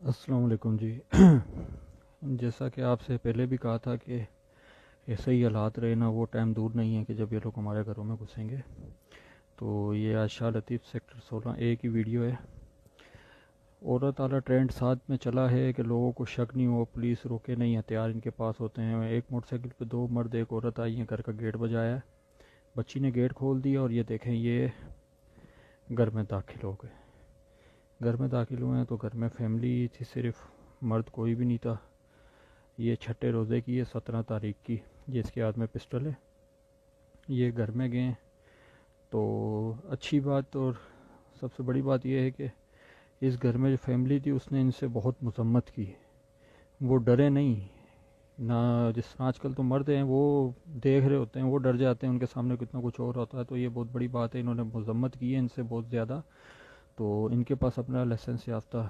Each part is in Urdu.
السلام علیکم جی۔ جیسا کہ آپ سے پہلے بھی کہا تھا کہ ایسے ہی حالات رہے نا، وہ ٹائم دور نہیں ہے کہ جب یہ لوگ ہمارے گھروں میں گھسیں گے۔ تو یہ آج شاہ لطیف سیکٹر 16A کی ویڈیو ہے۔ عورت والا ٹرینڈ ساتھ میں چلا ہے کہ لوگوں کو شک نہیں ہو، پولیس روکے نہیں، ہتھیار ان کے پاس ہوتے ہیں۔ ایک موٹر سائیکل پہ دو مرد ایک عورت آئی ہیں، گھر کا گیٹ بجایا ہے، بچی نے گیٹ کھول دیا اور یہ دیکھیں یہ گھر میں داخل ہو گئے۔ گھر میں داخل ہوئے ہیں تو گھر میں فیملی تھی، صرف مرد کوئی بھی نہیں تھا۔ یہ چھٹے روزے کی ہے، 17 تاریخ کی۔ یہ اس کے ہاتھ میں پسٹل ہے۔ یہ گھر میں گئے تو اچھی بات اور سب سے بڑی بات یہ ہے کہ اس گھر میں جو فیملی تھی اس نے ان سے بہت مذمت کی۔ وہ ڈرے نہیں نہ، جس طرح آج کل تو مرد ہیں وہ دیکھ رہے ہوتے ہیں، وہ ڈر جاتے ہیں، ان کے سامنے کتنا کچھ اور ہوتا ہے۔ تو یہ بہت بڑی بات ہے، انہوں نے مذمت کی ہے ان سے بہت زیادہ۔ تو ان کے پاس اپنا لائسنس یافتہ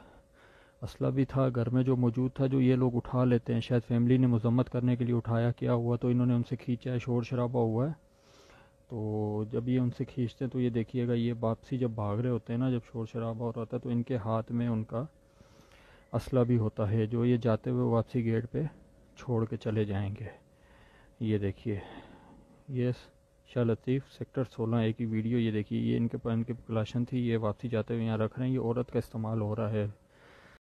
اسلحہ بھی تھا گھر میں جو موجود تھا، جو یہ لوگ اٹھا لیتے ہیں۔ شاید فیملی نے مذمت کرنے کے لیے اٹھایا، کیا ہوا تو انہوں نے ان سے کھینچا ہے، شور شرابہ ہوا ہے۔ تو جب یہ ان سے کھینچتے ہیں تو یہ دیکھیے گا، یہ واپسی جب بھاگ رہے ہوتے ہیں نا، جب شور شرابہ ہو رہا ہوتا ہے تو ان کے ہاتھ میں ان کا اسلحہ بھی ہوتا ہے، جو یہ جاتے ہوئے واپسی گیٹ پہ چھوڑ کے چلے جائیں گے۔ یہ دیکھیے، یہ شاہ لطیف سیکٹر 16A کی ویڈیو، یہ دیکھیے، یہ ان کے کلاشن تھی، یہ واپسی جاتے ہوئے یہاں رکھ رہے ہیں۔ یہ عورت کا استعمال ہو رہا ہے